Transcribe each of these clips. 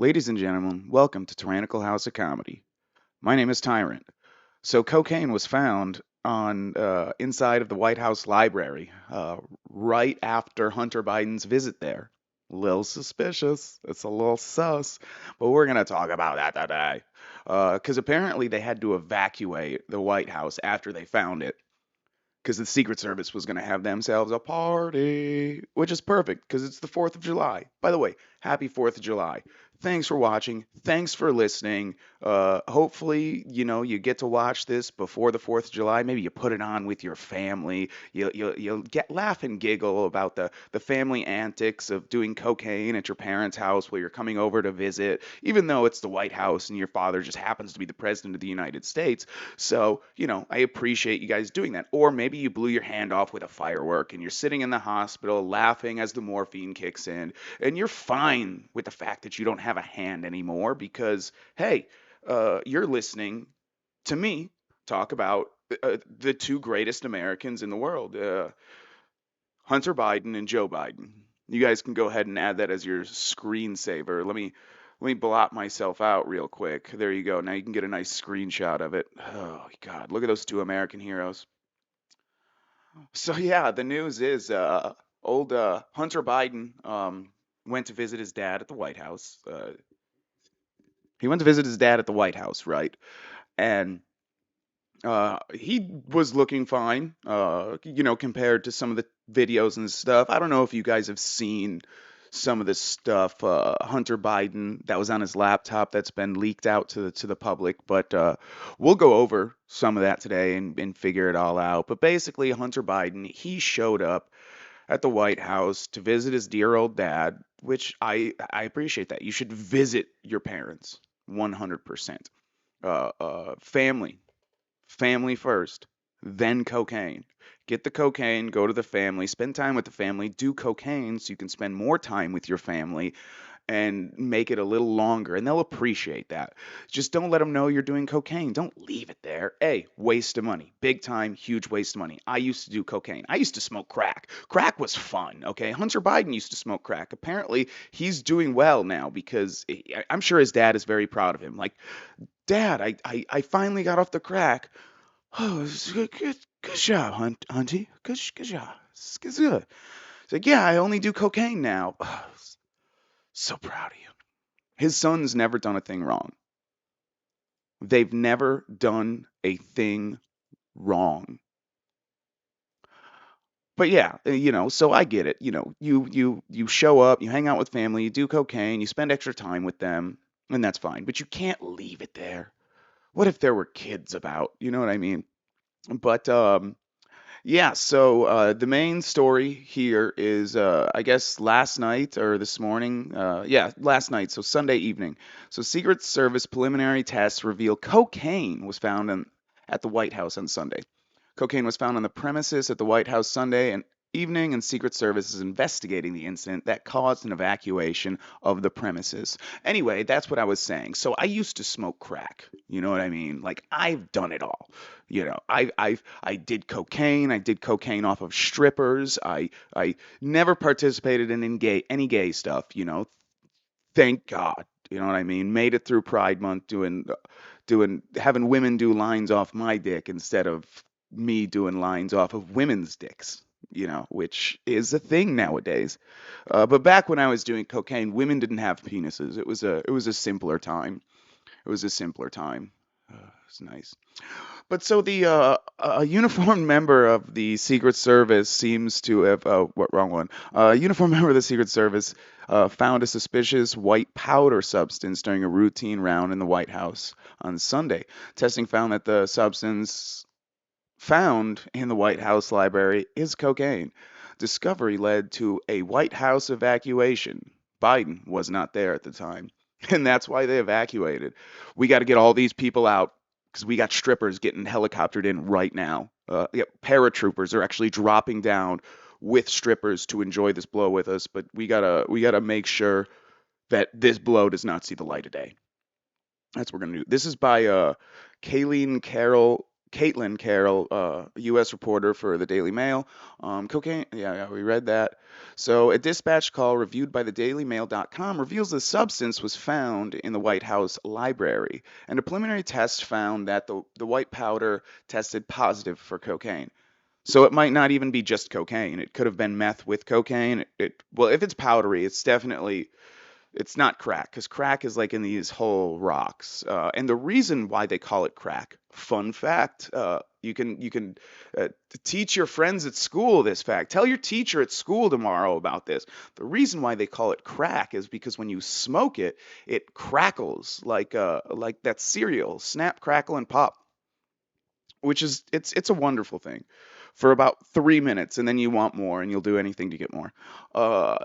Ladies and gentlemen, welcome to Tyrannical House of Comedy. My name is Tyrant. So, cocaine was found on inside of the White House library right after Hunter Biden's visit there. A little suspicious. It's a little sus, but we're gonna talk about that today. Because apparently they had to evacuate the White House after they found it because the Secret Service was going to have themselves a party, which is perfect because it's the 4th of July. By the way, happy 4th of July. Thanks for watching. Thanks for listening. Hopefully, you get to watch this before the 4th of July. Maybe you put it on with your family. You'll get laugh and giggle about the family antics of doing cocaine at your parents' house while you're coming over to visit, even though it's the White House and your father just happens to be the president of the United States. So, I appreciate you guys doing that. Or maybe you blew your hand off with a firework and you're sitting in the hospital laughing as the morphine kicks in, and you're fine with the fact that you don't have a hand anymore because, hey, you're listening to me talk about the two greatest Americans in the world, Hunter Biden and Joe Biden. You guys can go ahead and add that as your screensaver. Let me blot myself out real quick. There you go. Now you can get a nice screenshot of it. Oh God, look at those two American heroes. So yeah, the news is old Hunter Biden went to visit his dad at the White House. He went to visit his dad at the White House, right? And he was looking fine, compared to some of the videos and stuff. I don't know if you guys have seen some of the stuff, Hunter Biden, that was on his laptop that's been leaked out to the public, but we'll go over some of that today and figure it all out. But basically, Hunter Biden, he showed up at the White House to visit his dear old dad, which I appreciate that. You should visit your parents, 100%. Family first, then cocaine. Get the cocaine, go to the family, spend time with the family, do cocaine so you can spend more time with your family and make it a little longer, and they'll appreciate that. Just don't let them know you're doing cocaine. Don't leave it there. A, waste of money. Big time, huge waste of money. I used to do cocaine. I used to smoke crack. Crack was fun, okay? Hunter Biden used to smoke crack. Apparently, he's doing well now because I'm sure his dad is very proud of him. Like, Dad, I finally got off the crack. Oh, good job, Hunty. Good job. It's good. It's like, yeah, I only do cocaine now. Oh, so proud of you. His son's never done a thing wrong. They've never done a thing wrong. But yeah, so I get it. You show up, you hang out with family, you do cocaine, you spend extra time with them, and that's fine. But you can't leave it there. What if there were kids about? You know what I mean? But yeah, so the main story here is, I guess, last night or this morning. Yeah, last night, so Sunday evening. So, Secret Service preliminary tests reveal cocaine was found at the White House on Sunday. Cocaine was found on the premises at the White House Sunday and evening, and Secret Service is investigating the incident that caused an evacuation of the premises. Anyway, that's what I was saying. So I used to smoke crack. You know what I mean? Like I've done it all. I did cocaine. I did cocaine off of strippers. I never participated in any gay stuff. Thank God. You know what I mean? Made it through Pride Month doing having women do lines off my dick instead of me doing lines off of women's dicks, which is a thing nowadays. But back when I was doing cocaine, women didn't have penises. It was a simpler time. It was a simpler time. It's nice. But so the a uniformed member of the Secret Service seems to have what wrong one? A uniformed member of the Secret Service found a suspicious white powder substance during a routine round in the White House on Sunday. Testing found that the substance found in the White House library is cocaine. Discovery led to a White House evacuation. Biden was not there at the time, and that's why they evacuated. We got to get all these people out because we got strippers getting helicoptered in right now. Yeah, paratroopers are actually dropping down with strippers to enjoy this blow with us, but we gotta make sure that this blow does not see the light of day. That's what we're gonna do. This is by Kayleen Carroll Caitlin Carroll, a U.S. reporter for the Daily Mail. Cocaine, yeah, we read that. So, a dispatch call reviewed by the DailyMail.com reveals the substance was found in the White House library, and a preliminary test found that the white powder tested positive for cocaine. So it might not even be just cocaine. It could have been meth with cocaine. Well, if it's powdery, it's not crack, because crack is like in these whole rocks. And the reason why they call it crack, fun fact, you can uh, teach your friends at school this fact. Tell your teacher at school tomorrow about this. The reason why they call it crack is because when you smoke it, it crackles like that cereal, snap, crackle, and pop, which is it's a wonderful thing for about 3 minutes, and then you want more, and you'll do anything to get more. Uh,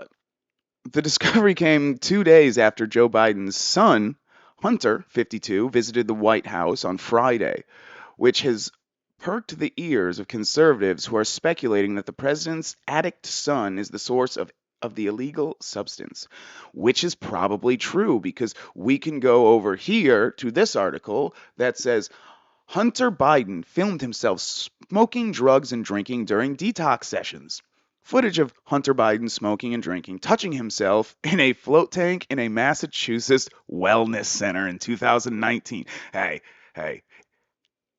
the discovery came 2 days after Joe Biden's son, Hunter, 52, visited the White House on Friday, which has perked the ears of conservatives who are speculating that the president's addict son is the source of the illegal substance, which is probably true because we can go over here to this article that says Hunter Biden filmed himself smoking drugs and drinking during detox sessions. Footage of Hunter Biden smoking and drinking, touching himself in a float tank in a Massachusetts wellness center in 2019. Hey, hey,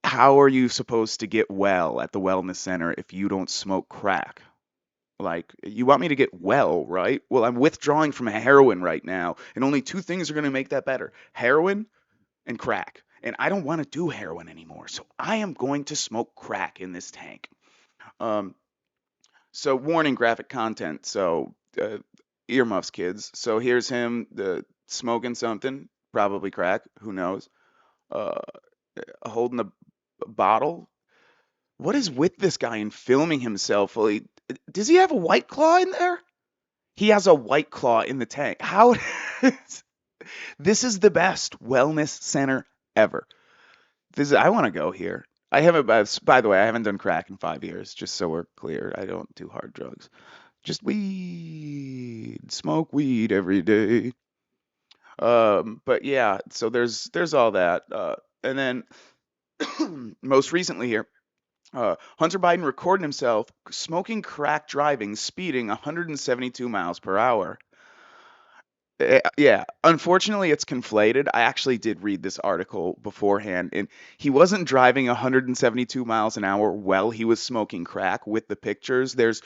how are you supposed to get well at the wellness center if you don't smoke crack? Like, you want me to get well, right? Well, I'm withdrawing from heroin right now, and only two things are going to make that better: heroin and crack. And I don't want to do heroin anymore. So I am going to smoke crack in this tank. Um, so warning, graphic content. So earmuffs, kids. So here's him smoking something, probably crack. Who knows? Uh, Holding a bottle. What is with this guy and filming himself? Does he have a white claw in there? He has a white claw in the tank. How? This is the best wellness center ever. I want to go here. I haven't. By the way, I haven't done crack in 5 years. Just so we're clear, I don't do hard drugs. Just weed. Smoke weed every day. But yeah. So there's all that. And then most recently here, Hunter Biden recorded himself smoking crack driving, speeding 172 miles per hour. Yeah, unfortunately, it's conflated. I actually did read this article beforehand, and he wasn't driving 172 miles an hour while he was smoking crack with the pictures. There's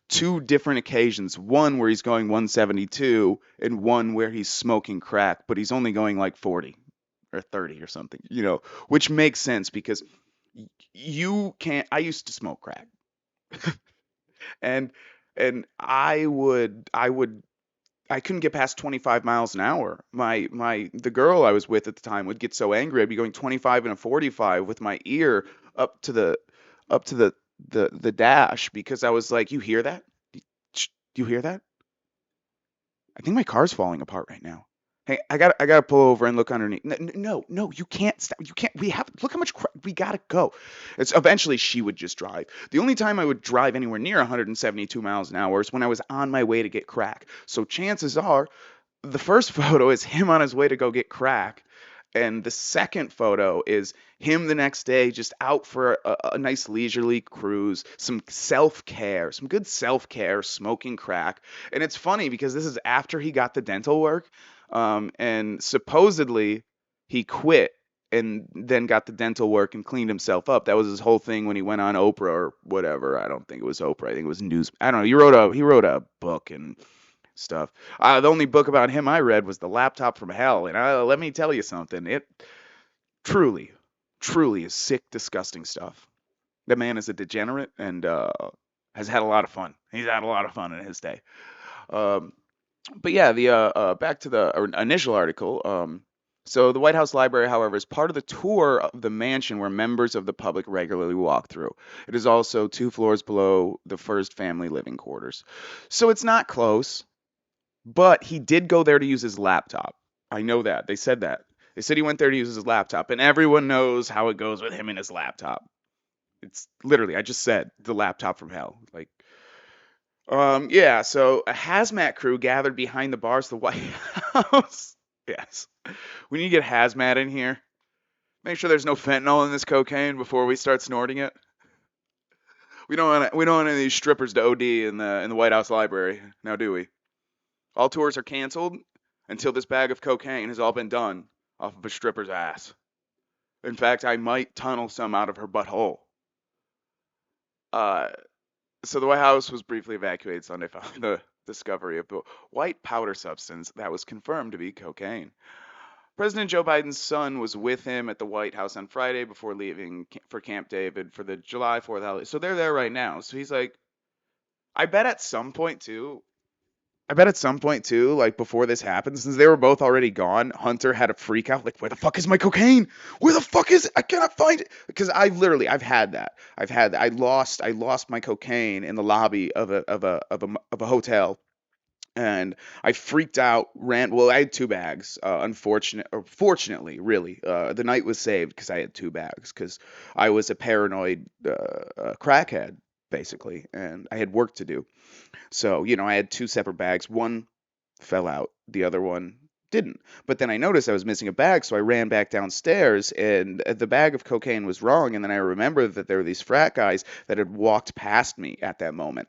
two different occasions, one where he's going 172 and one where he's smoking crack, but he's only going like 40 or 30 or something, which makes sense because you can't. I used to smoke crack, and I couldn't get past 25 miles an hour. The girl I was with at the time would get so angry. I'd be going 25 and a 45 with my ear up to the up to the dash because I was like, "You hear that? Do you hear that? I think my car's falling apart right now. Hey, I gotta pull over and look underneath. No, no, you can't stop. You can't. We have look how much we gotta go. It's eventually she would just drive. The only time I would drive anywhere near 172 miles an hour is when I was on my way to get crack. So chances are, the first photo is him on his way to go get crack, and the second photo is him the next day just out for a nice leisurely cruise, some good self-care, smoking crack. And it's funny because this is after he got the dental work, and supposedly he quit and then got the dental work and cleaned himself up. That was his whole thing when he went on Oprah or whatever. I don't think it was Oprah. I think it was news. I don't know. He wrote a book and stuff. The only book about him I read was The Laptop from Hell, and let me tell you something. It truly, truly is sick, disgusting stuff. The man is a degenerate and has had a lot of fun. He's had a lot of fun in his day. Um, but yeah, the back to the initial article. So the White House Library, however, is part of the tour of the mansion where members of the public regularly walk through. It is also 2 floors below the first family living quarters. So it's not close. But he did go there to use his laptop. I know that. They said that. They said he went there to use his laptop, and everyone knows how it goes with him and his laptop. It's literally, I just said, the laptop from hell. Like, yeah, so a hazmat crew gathered behind the bars of the White House. Yes. We need to get hazmat in here. Make sure there's no fentanyl in this cocaine before we start snorting it. We don't want any of these strippers to OD in the White House library, now do we? All tours are canceled until this bag of cocaine has all been done off of a stripper's ass. In fact, I might tunnel some out of her butthole. Uh, so the White House was briefly evacuated Sunday following the discovery of the white powder substance that was confirmed to be cocaine. President Joe Biden's son was with him at the White House on Friday before leaving for Camp David for the July 4th holiday. So they're there right now. So he's like, I bet at some point too, I bet at some point too, like before this happened, since they were both already gone, Hunter had a freak out, like, where the fuck is my cocaine? Where the fuck is it? I cannot find it. Because I've had that. I lost my cocaine in the lobby of a hotel, and I freaked out. Well, I had two bags. Fortunately, really, the night was saved because I had two bags because I was a paranoid crackhead basically, and I had work to do. So, I had two separate bags. One fell out, the other one didn't. But then I noticed I was missing a bag, so I ran back downstairs, and the bag of cocaine was wrong. And then I remembered that there were these frat guys that had walked past me at that moment.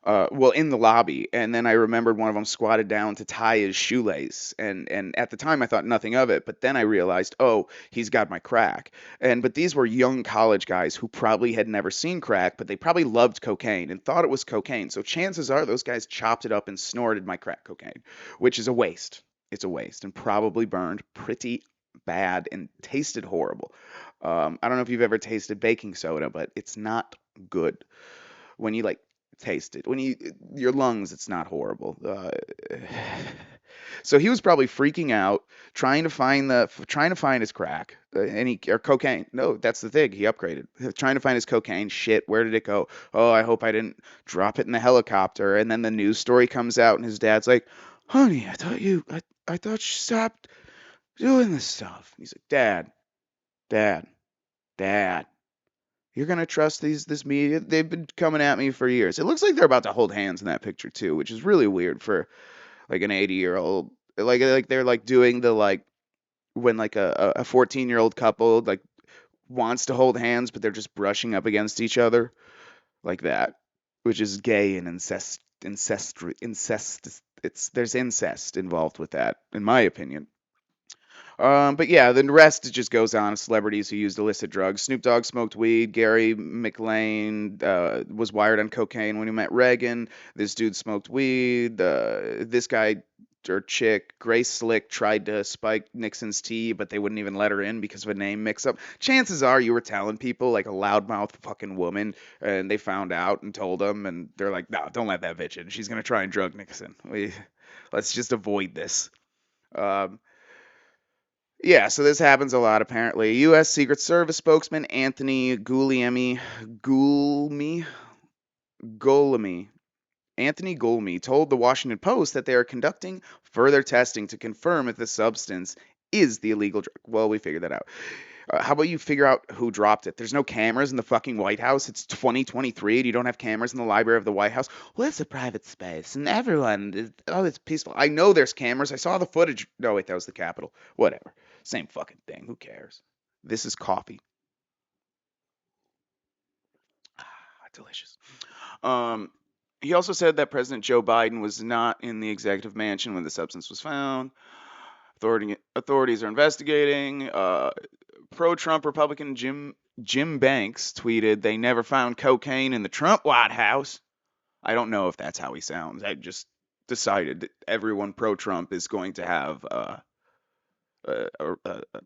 Well, in the lobby, and then I remembered one of them squatted down to tie his shoelace, and at the time I thought nothing of it, but then I realized, oh, he's got my crack. But these were young college guys who probably had never seen crack, but they probably loved cocaine and thought it was cocaine. So chances are those guys chopped it up and snorted my crack cocaine, which is a waste. It's a waste, and probably burned pretty bad and tasted horrible. I don't know if you've ever tasted baking soda, but it's not good when you like taste it. When your lungs, it's not horrible. So he was probably freaking out, trying to find his crack, or cocaine. No, that's the thing. He upgraded, trying to find his cocaine. Shit, where did it go? Oh, I hope I didn't drop it in the helicopter. And then the news story comes out, and his dad's like, "Honey, I thought you stopped doing this stuff." He's like, Dad, Dad. You're gonna trust this media? They've been coming at me for years. It looks like they're about to hold hands in that picture too, which is really weird for like an 80-year-old. Like they're like doing the like when like a 14-year-old couple like wants to hold hands, but they're just brushing up against each other like that, which is gay and incest. It's there's incest involved with that, in my opinion. But yeah, the rest just goes on. Celebrities who used illicit drugs. Snoop Dogg smoked weed. Gary McLean was wired on cocaine when he met Reagan. This dude smoked weed. This guy or chick, Grace Slick, tried to spike Nixon's tea, but they wouldn't even let her in because of a name mix-up. Chances are you were telling people like a loudmouth fucking woman, and they found out and told them, and they're like, "No, don't let that bitch in. She's gonna try and drug Nixon. Let's just avoid this." Um, yeah, so this happens a lot apparently. U.S. Secret Service spokesman Anthony Goulmy, Golemy, Anthony Golmy told the Washington Post that they are conducting further testing to confirm if the substance is the illegal drug. Well, we figured that out. How about you figure out who dropped it? There's no cameras in the fucking White House. It's 2023 and you don't have cameras in the library of the White House. Well, it's a private space and oh, it's peaceful. I know there's cameras. I saw the footage. No, wait, that was the Capitol. Whatever. Same fucking thing. Who cares? This is coffee. Delicious. Um, he also said that President Joe Biden was not in the executive mansion when the substance was found. Authorities are investigating. Pro-Trump Republican Jim Banks tweeted they never found cocaine in the Trump White House. I don't know if that's how he sounds. I just decided that everyone pro-Trump is going to have a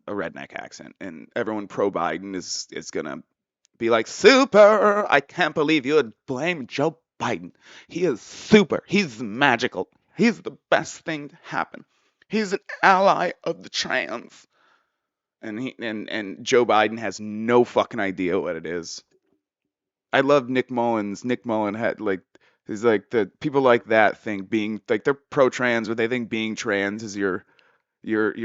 redneck accent, and everyone pro-Biden is gonna be like, super. I can't believe you would blame Joe Biden. He is super. He's magical. He's the best thing to happen. He's an ally of the trans. And Joe Biden has no fucking idea what it is. I love Nick Mullins. Nick Mullen had like he's like the people like that think being like they're pro trans, but they think being trans is your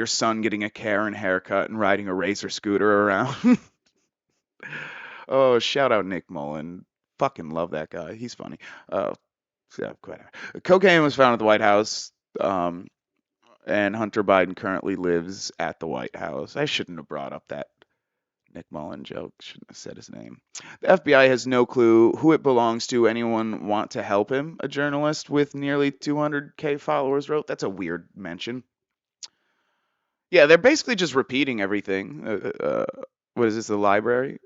son getting a Karen haircut and riding a racer scooter around. Oh, shout out Nick Mullen. Fucking love that guy. He's funny. Yeah, quite. Cocaine was found at the White House. Um, And Hunter Biden currently lives at the White House. I shouldn't have brought up that Nick Mullen joke. Shouldn't have said his name. The FBI has no clue who it belongs to. Anyone want to help him? A journalist with nearly 200K followers wrote. That's a weird mention. Yeah, they're basically just repeating everything. What is this, the library?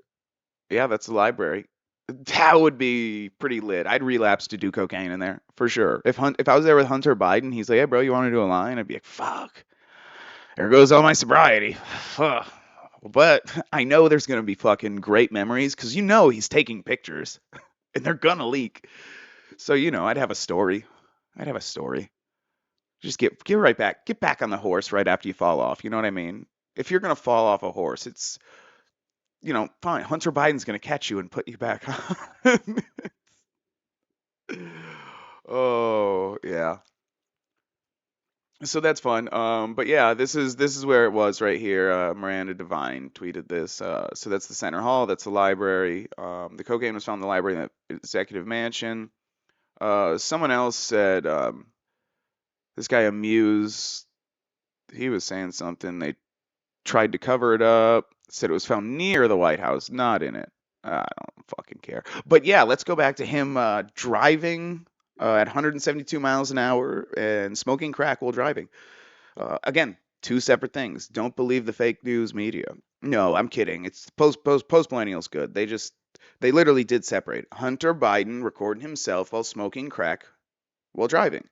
Yeah, that's the library. That would be pretty lit. I'd relapse to do cocaine in there for sure. If I was there with Hunter Biden, he's like, "Hey, bro, you want to do a line?" I'd be like, "Fuck, there goes all my sobriety." Fuck. But I know there's gonna be fucking great memories because he's taking pictures and they're gonna leak. So I'd have a story. I'd have a story. Just get right back. Get back on the horse right after you fall off. You know what I mean? If you're gonna fall off a horse, it's fine. Hunter Biden's gonna catch you and put you back on. Oh, yeah. So that's fun. But yeah, this is where it was right here. Miranda Devine tweeted this. So that's the Center Hall. That's the library. The cocaine was found in the library in the executive mansion. Someone else said this guy Amuse. He was saying something. They tried to cover it up. Said it was found near the White House, not in it. I don't fucking care. But yeah, let's go back to him driving at 172 miles an hour and smoking crack while driving. Again, two separate things. Don't believe the fake news media. No, I'm kidding. It's post millennials good. They literally did separate. Hunter Biden recording himself while smoking crack while driving,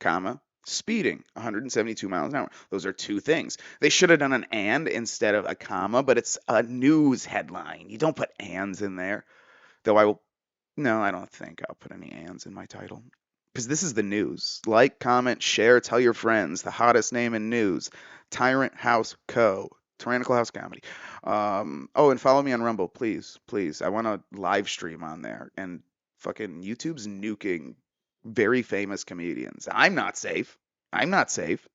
comma, speeding 172 miles an hour. Those are two things. They should have done an and instead of a comma, but it's a news headline. You don't put ands in there. Though I will no, I don't think I'll put any ands in my title. Because this is the news. Like, comment, share, tell your friends. The hottest name in news. Tyrant House Co. Tyrannical House Comedy. Oh, and follow me on Rumble, please. Please. I want to live stream on there. And fucking YouTube's nuking very famous comedians. I'm not safe. I'm not safe.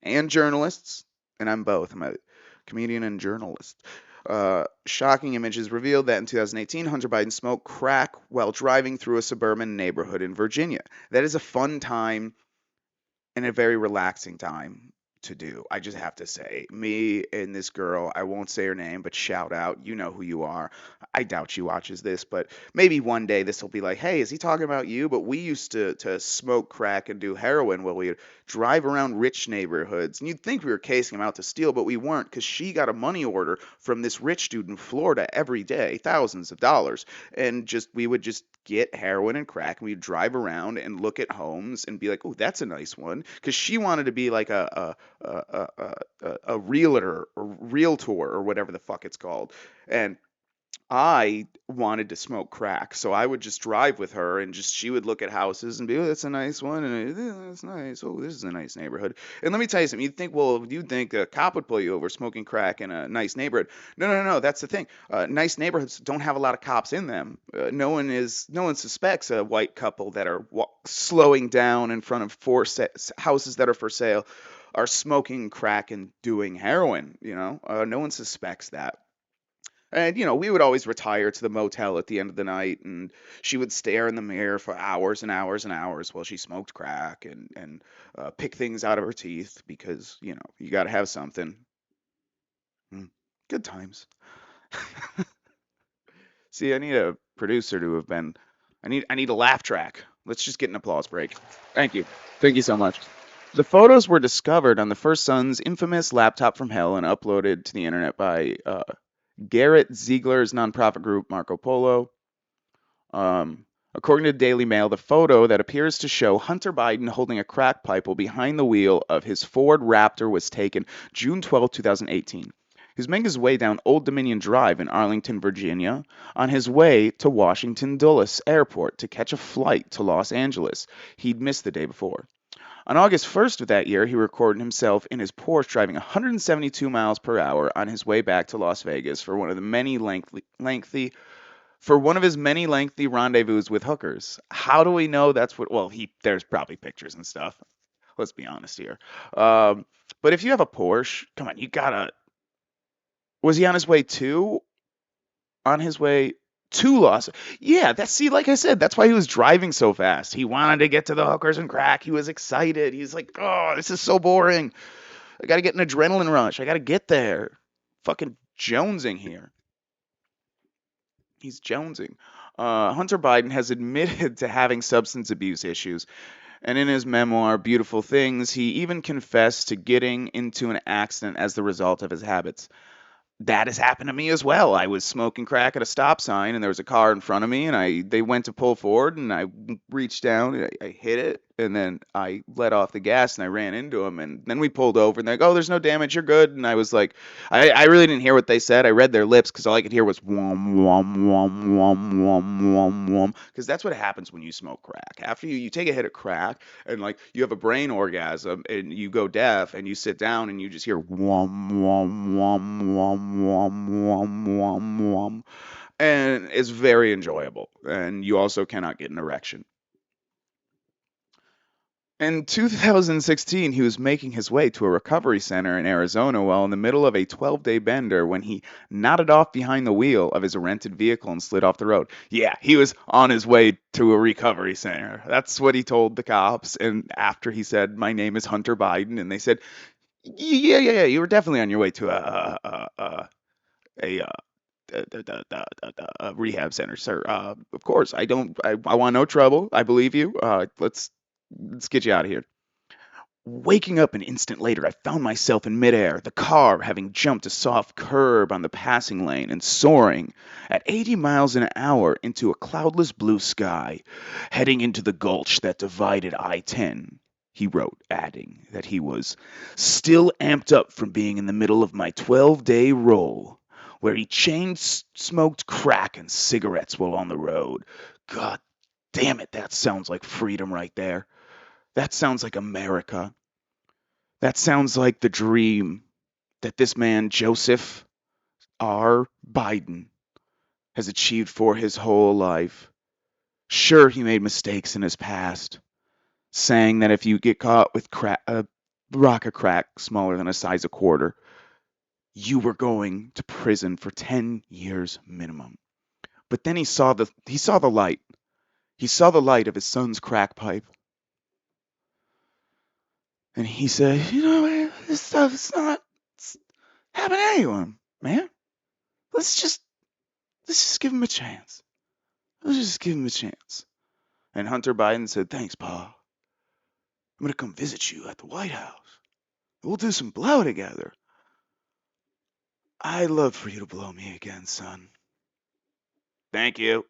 And journalists. And I'm both. I'm a comedian and journalist. Shocking images revealed that in 2018, Hunter Biden smoked crack while driving through a suburban neighborhood in Virginia. That is a fun time and a very relaxing time to do. I just have to say, me and this girl, I won't say her name, but shout out, you know who you are. I doubt she watches this, but maybe one day this will be like, hey, is he talking about you? But we used to smoke crack and do heroin while we drive around rich neighborhoods. And you'd think we were casing him out to steal, but we weren't, because she got a money order from this rich dude in Florida every day, thousands of dollars. And we would just get heroin and crack, and we'd drive around and look at homes and be like, oh, that's a nice one. Because she wanted to be like a realtor or whatever the fuck it's called. And I wanted to smoke crack, so I would just drive with her, and just she would look at houses and be, "Oh, that's a nice one," and that's nice. Oh, this is a nice neighborhood. And let me tell you something. You'd think a cop would pull you over smoking crack in a nice neighborhood. No, no, no, no. That's the thing. Nice neighborhoods don't have a lot of cops in them. No one suspects a white couple that are slowing down in front of houses that are for sale, are smoking crack and doing heroin. No one suspects that. And we would always retire to the motel at the end of the night, and she would stare in the mirror for hours and hours and hours while she smoked crack and pick things out of her teeth because you got to have something. Mm, Good times. See, I need a producer to have been. I need a laugh track. Let's just get an applause break. Thank you. Thank you so much. The photos were discovered on the First Son's infamous laptop from hell and uploaded to the internet by Garrett Ziegler's nonprofit group Marco Polo. According to the Daily Mail, the photo that appears to show Hunter Biden holding a crack pipe while behind the wheel of his Ford Raptor was taken June 12, 2018. He was making his way down Old Dominion Drive in Arlington, Virginia, on his way to Washington Dulles Airport to catch a flight to Los Angeles. He'd missed the day before. On August 1st of that year, he recorded himself in his Porsche driving 172 miles per hour on his way back to Las Vegas for one of his many lengthy rendezvous with hookers. How do we know that's what? Well, there's probably pictures and stuff. Let's be honest here. Um, but if you have a Porsche, come on, you gotta. Was he on his way Two lost. Yeah, see, like I said, that's why he was driving so fast. He wanted to get to the hookers and crack. He was excited. He's like, oh, this is so boring. I got to get an adrenaline rush. I got to get there. Fucking jonesing here. He's jonesing. Hunter Biden has admitted to having substance abuse issues, and in his memoir, Beautiful Things, he even confessed to getting into an accident as the result of his habits. That has happened to me as well. I was smoking crack at a stop sign, and there was a car in front of me, and they went to pull forward, and I reached down, and I hit it, and then I let off the gas, and I ran into him, and then we pulled over, and they're like, "Oh, there's no damage, you're good." And I was like, I really didn't hear what they said. I read their lips because all I could hear was wom wom wom wom wom wom wom, because that's what happens when you smoke crack. After you take a hit of crack, and like you have a brain orgasm, and you go deaf, and you sit down, and you just hear wom wom wom wom wom wom wom wom, and it's very enjoyable. And you also cannot get an erection. In 2016, he was making his way to a recovery center in Arizona while in the middle of a 12-day bender when he nodded off behind the wheel of his rented vehicle and slid off the road. Yeah, he was on his way to a recovery center. That's what he told the cops. And after he said, "My name is Hunter Biden," and they said, "Yeah, you were definitely on your way to a rehab center, sir. Of course, I want no trouble. I believe you. Let's get you out of here." Waking up an instant later, I found myself in midair, the car having jumped a soft curb on the passing lane and soaring at 80 miles an hour into a cloudless blue sky, heading into the gulch that divided I-10. He wrote, adding that he was still amped up from being in the middle of my 12-day roll, where he chain smoked crack and cigarettes while on the road. God damn it, that sounds like freedom right there. That sounds like America. That sounds like the dream that this man, Joseph R. Biden, has achieved for his whole life. Sure, he made mistakes in his past, saying that if you get caught with a rock of crack smaller than a size of quarter, you were going to prison for 10 years minimum. But then he saw the light. He saw the light of his son's crack pipe. And he said, "You know, man, this stuff is not happening to anyone, man. Let's just give him a chance. Let's just give him a chance." And Hunter Biden said, "Thanks, Pa. I'm gonna come visit you at the White House. We'll do some blow together. I'd love for you to blow me again, son." Thank you.